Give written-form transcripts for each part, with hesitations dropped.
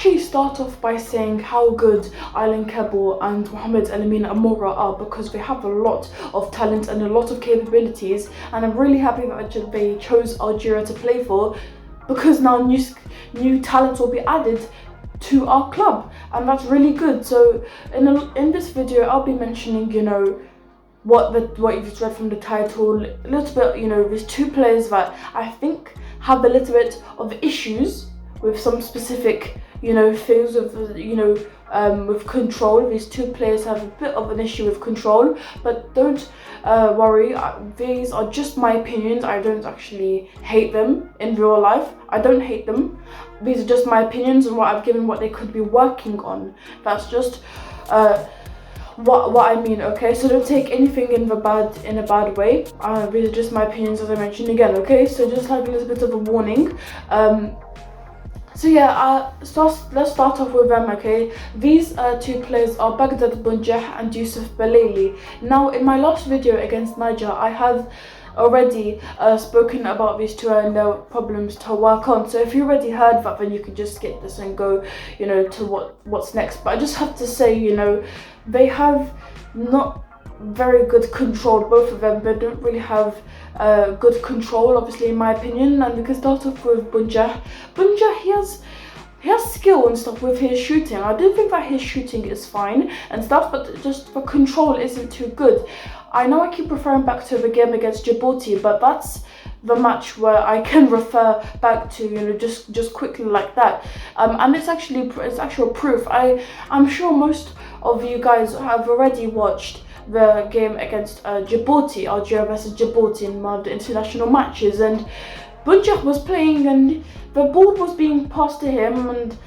actually start off by saying how good Aylan Kebble and Mohamed Alamin Amora are, because they have a lot of talent and a lot of capabilities, and I'm really happy that they chose Algeria to play for, because now new talent will be added to our club, and that's really good. So in this video I'll be mentioning, you know, what you've read from the title, a little bit, you know, there's two players that I think have a little bit of issues with some specific, you know, things of, you know, with control. These two players have a bit of an issue with control, but don't worry, these are just my opinions. I don't actually hate them in real life. I don't hate them. These are just my opinions and what I've given, what they could be working on. That's just what I mean, okay? So don't take anything in a bad way. These are just my opinions, as I mentioned again, okay? So just like a little bit of a warning. So yeah, let's start off with them, okay? These two players are Baghdad Bunjah and Yusuf Belaili. Now, in my last video against Niger, I have already spoken about these two and their problems to work on. So if you already heard that, then you can just skip this and go, you know, to what's next. But I just have to say, you know, they have not very good control, both of them. They don't really have good control, obviously, in my opinion. And we can start off with Bunjah. He has skill and stuff with his shooting. I do think that his shooting is fine and stuff, but just the control isn't too good. I know I keep referring back to the game against Djibouti, but that's the match where I can refer back to, you know, just quickly like that. And it's actual proof. I'm sure most of you guys have already watched the game against Djibouti, Algeria versus Djibouti, in one of the international matches, and Bunjah was playing and the ball was being passed to him, and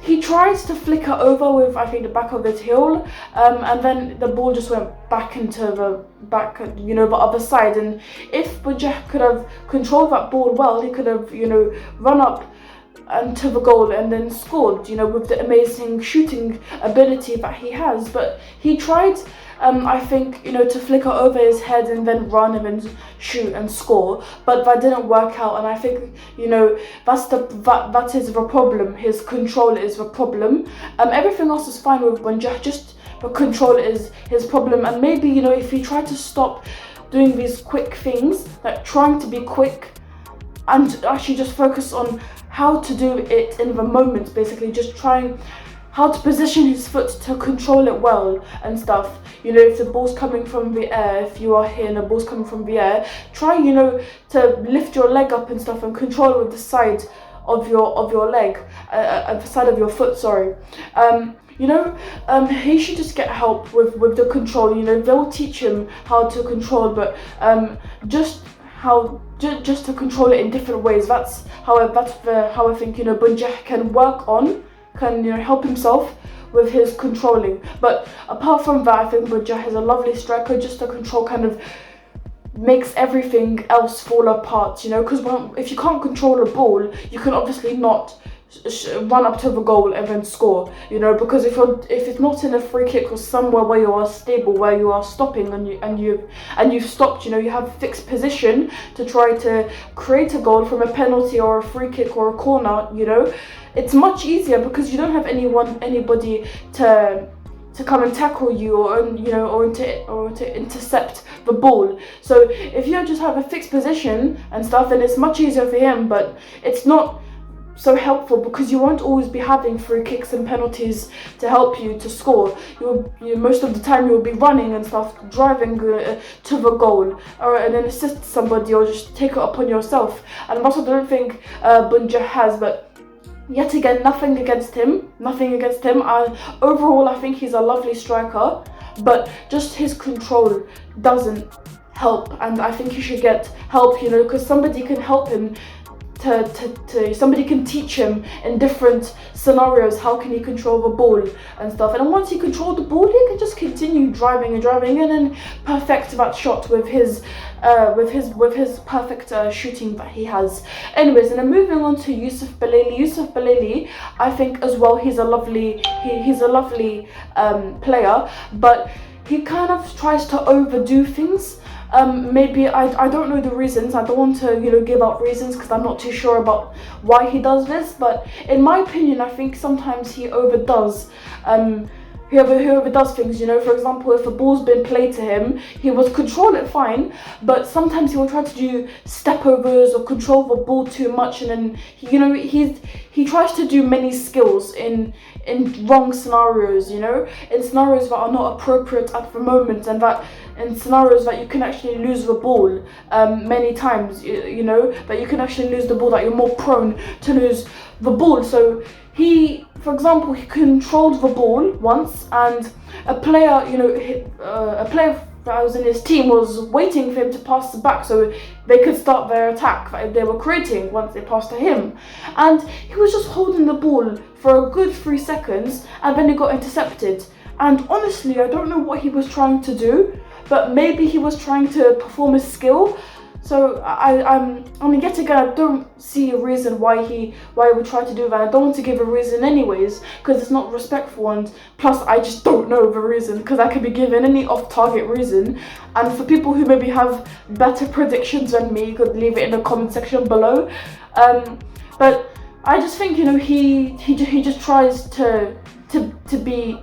he tries to flicker over with, I think, the back of his heel, and then the ball just went back into the back, you know, the other side. And if Bunjah could have controlled that ball well, he could have, you know, run up and to the goal and then scored, you know, with the amazing shooting ability that he has. But he tried, I think, you know, to flicker over his head and then run and then shoot and score, but that didn't work out. And I think, you know, that is the problem. His control is the problem. Everything else is fine with Bunjah, just the control is his problem. And maybe, you know, if he tried to stop doing these quick things, like trying to be quick, and actually just focus on how to do it in the moment, basically just trying how to position his foot to control it well and stuff. You know, if the ball's coming from the air, if you are here and the ball's coming from the air, try, you know, to lift your leg up and stuff and control with the side of your leg, the side of your foot, sorry. You know, he should just get help with the control. You know, they'll teach him how to control, but just to control it in different ways. That's how I think, you know, Bunjah can work on, can, you know, help himself with his controlling. But apart from that, I think Bunjah is a lovely striker. Just the control kind of makes everything else fall apart, you know, because if you can't control a ball, you can obviously not run up to the goal and then score, you know, because if it's not in a free kick or somewhere where you are stable, where you are stopping and you've stopped, you know, you have fixed position to try to create a goal from a penalty or a free kick or a corner, you know, it's much easier because you don't have anybody to come and tackle you, or, you know, or to intercept the ball. So if you just have a fixed position and stuff, then it's much easier for him, but it's not so helpful because you won't always be having free kicks and penalties to help you to score. You most of the time you'll be running and stuff, driving to the goal, and then assist somebody or just take it upon yourself. And that's what I don't think Bunjah has. But yet again, nothing against him. Overall, I think he's a lovely striker, but just his control doesn't help, and I think he should get help, you know, because somebody can help him. Somebody can teach him in different scenarios how can he control the ball and stuff. And once he controlled the ball, he can just continue driving and then perfect that shot with his perfect shooting that he has. Anyways, and then moving on to Yusuf Belaili, I think as well he's a lovely player, but he kind of tries to overdo things. Maybe I don't know the reasons. I don't want to, you know, give out reasons because I'm not too sure about why he does this. But in my opinion, I think sometimes he overdoes. Whoever does things, you know, for example, if a ball's been played to him, he would control it fine, but sometimes he will try to do step overs or control the ball too much, and then you know he tries to do many skills in wrong scenarios, you know, in scenarios that are not appropriate at the moment, and that in scenarios that you can actually lose the ball many times, you know, that you can actually lose the ball, that you're more prone to lose the ball. So he, for example, he controlled the ball once, and a player, you know, a player that was in his team was waiting for him to pass it back so they could start their attack that they were creating once they passed to him. And he was just holding the ball for a good 3 seconds, and then he got intercepted. And honestly, I don't know what he was trying to do, but maybe he was trying to perform a skill. So I mean, yet again, I don't see a reason why he would try to do that. I don't want to give a reason anyways, because it's not respectful, and plus I just don't know the reason, because I could be given any off-target reason. And for people who maybe have better predictions than me, you could leave it in the comment section below. But I just think, you know, he just tries to be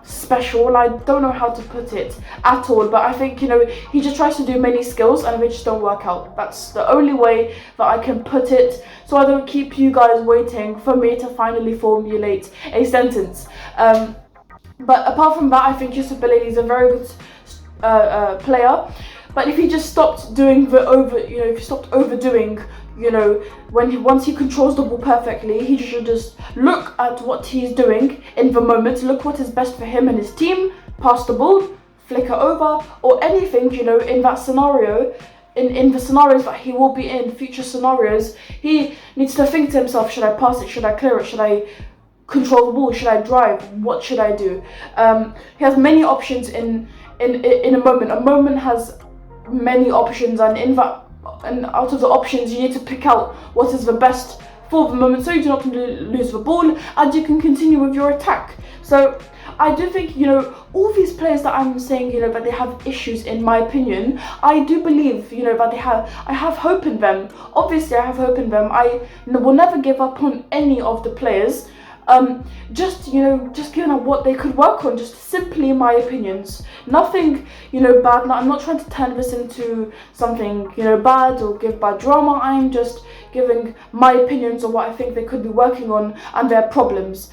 special. I don't know how to put it at all, but I think, you know, he just tries to do many skills and they just don't work out. That's the only way that I can put it, so I don't keep you guys waiting for me to finally formulate a sentence. But apart from that, I think Yusuf Belali is a very good player. But if he just stopped doing if he stopped overdoing, you know, once he controls the ball perfectly, he should just look at what he's doing in the moment, look what is best for him and his team, pass the ball, flick it over, or anything, you know, in that scenario, in the scenarios that he will be in, future scenarios, he needs to think to himself, should I pass it, should I clear it, should I control the ball, should I drive, what should I do? He has many options in a moment. A moment has many options, and out of the options you need to pick out what is the best for the moment, so you do not lose the ball and you can continue with your attack. So I do think, you know, all these players that I'm saying, you know, that they have issues, in my opinion, I do believe, you know, that I have hope in them. Obviously I have hope in them. I will never give up on any of the players. Just giving up what they could work on, just simply my opinions. Nothing, you know, bad. I'm not trying to turn this into something, you know, bad or give bad drama. I'm just giving my opinions on what I think they could be working on and their problems.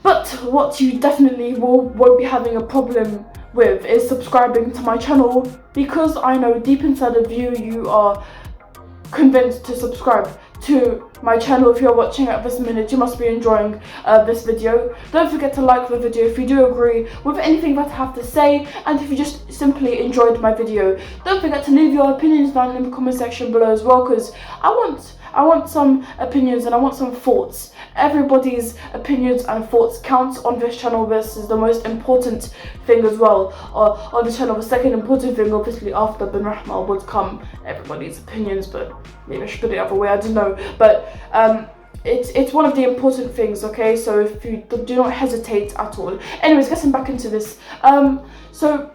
But what you definitely won't be having a problem with is subscribing to my channel, because I know deep inside of you, you are convinced to subscribe to my channel. If you're watching at this minute, you must be enjoying this video. Don't forget to like the video if you do agree with anything that I have to say, and if you just simply enjoyed my video. Don't forget to leave your opinions down in the comment section below as well, because I want some opinions and I want some thoughts. Everybody's opinions and thoughts count on this channel. This is the most important thing as well on the channel. The second important thing, obviously, after Ben Rahma, would come everybody's opinions, but maybe I should put it the other way, I don't know. But it's one of the important things, okay? So if you do not hesitate at all. Anyways, getting back into this. So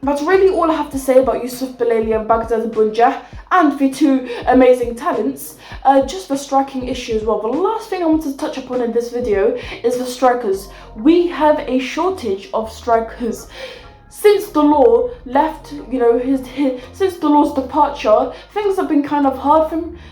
that's really all I have to say about Yusuf Belali and Baghdad Bunjah and the two amazing talents. Just the striking issue as well. The last thing I want to touch upon in this video is the strikers. We have a shortage of strikers. Since the law left, you know, since the law's departure, things have been kind of hard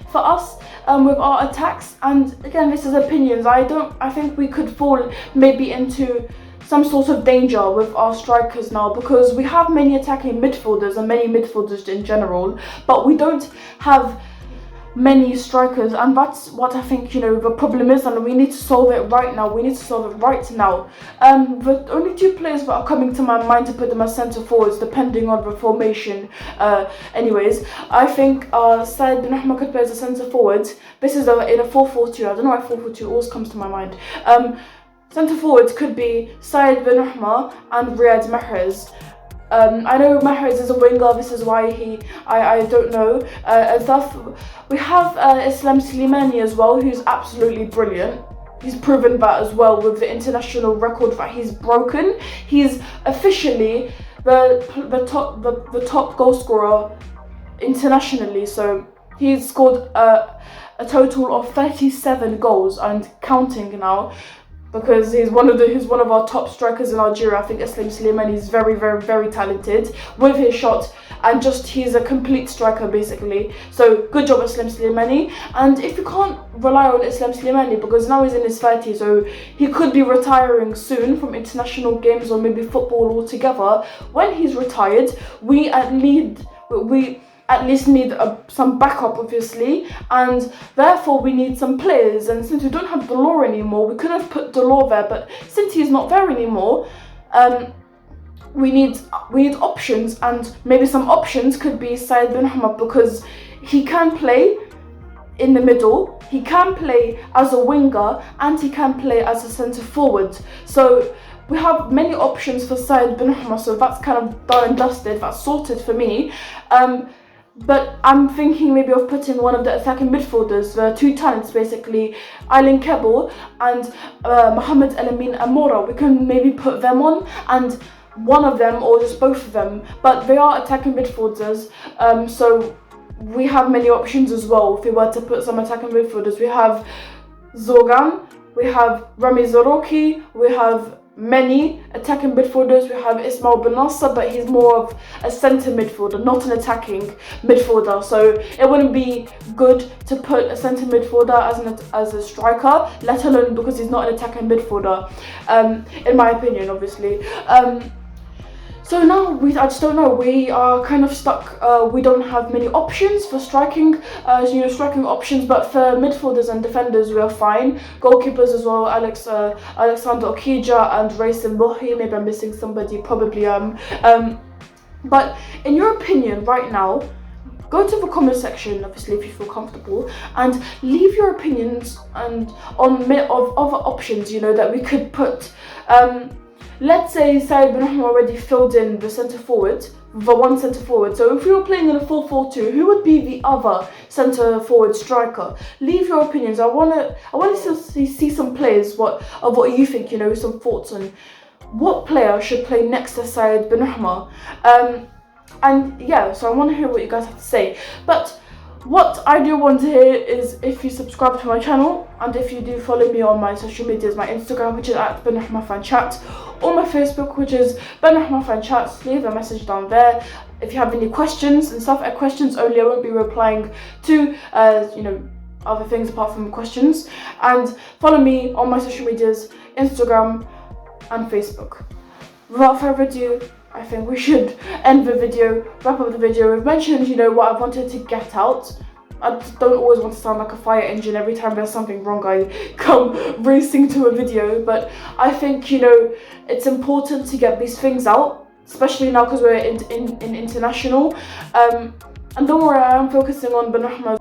for us with our attacks. And again, this is opinions. I think we could fall maybe into some sort of danger with our strikers now, because we have many attacking midfielders and many midfielders in general, but we don't have many strikers, and that's what I think, you know, the problem is, and we need to solve it right now. We need to solve it right now. The only two players that are coming to my mind to put them as centre forwards, depending on the formation. Anyways, I think Said bin Ahmed could play as a centre forward. This is in a 4-4-2. I don't know why 4-4-2 always comes to my mind. Centre forwards could be Said bin Ahmed and Riyad Mahrez. I know Mahrez is a winger, this is why I don't know and stuff. We have Islam Slimani as well, who's absolutely brilliant. He's proven that as well with the international record that he's broken. He's officially the top goal scorer internationally. So he's scored a total of 37 goals and counting now, because he's one of our top strikers in Algeria. I think Islam Slimani is very, very, very talented with his shot, and he's a complete striker basically. So good job, Islam Slimani. And if you can't rely on Islam Slimani, because now he's in his 30s, so he could be retiring soon from international games or maybe football altogether. When he's retired, we at least need some backup, obviously, and therefore we need some players. And since we don't have Delors anymore, we could have put Delors there, but since he's not there anymore, we need options, and maybe some options could be Said Ben Hamad, because he can play in the middle, he can play as a winger, and he can play as a centre forward. So we have many options for Said Ben Hamad, so that's kind of done and dusted, that's sorted for me. But I'm thinking maybe of putting one of the attacking midfielders, the two talents basically, Aylin Kebble and Mohamed El Amin Amora. We can maybe put them on, and one of them or just both of them, but they are attacking midfielders, so we have many options as well. If we were to put some attacking midfielders, we have Zorgan, we have Rami Zarouki, we have many attacking midfielders. We have Ismail Benassa, but he's more of a centre midfielder, not an attacking midfielder. So it wouldn't be good to put a centre midfielder as a striker, let alone because he's not an attacking midfielder, in my opinion, obviously. So now I just don't know. We are kind of stuck. We don't have many options for striking, striking options. But for midfielders and defenders, we are fine. Goalkeepers as well. Alexander Okija and Racing Mohi. Maybe I'm missing somebody. Probably But in your opinion, right now, go to the comment section, obviously, if you feel comfortable, and leave your opinions and of other options. That we could put. Let's say Said Ben Hamad already filled in the centre forward, the one centre forward. So if we were playing in a 4-4-2, who would be the other centre forward striker? Leave your opinions. I want to see some players. What you think? Some thoughts on what player should play next to Said Ben Hamad. And yeah, so I want to hear what you guys have to say. But what I do want to hear is if you subscribe to my channel, and if you do follow me on my social medias, my Instagram, which is @BenRahmaFanChat, or my Facebook, which is BenRahmaFanChat. Leave a message down there if you have any questions and stuff. Questions only. I won't be replying to other things apart from questions. And follow me on my social medias, Instagram and Facebook. Without further ado, I think we should end the video, wrap up the video. We've mentioned, what I wanted to get out. I don't always want to sound like a fire engine. Every time there's something wrong, I come racing to a video. But I think, it's important to get these things out, especially now because we're in international. And don't worry, I am focusing on Ben Ahmed.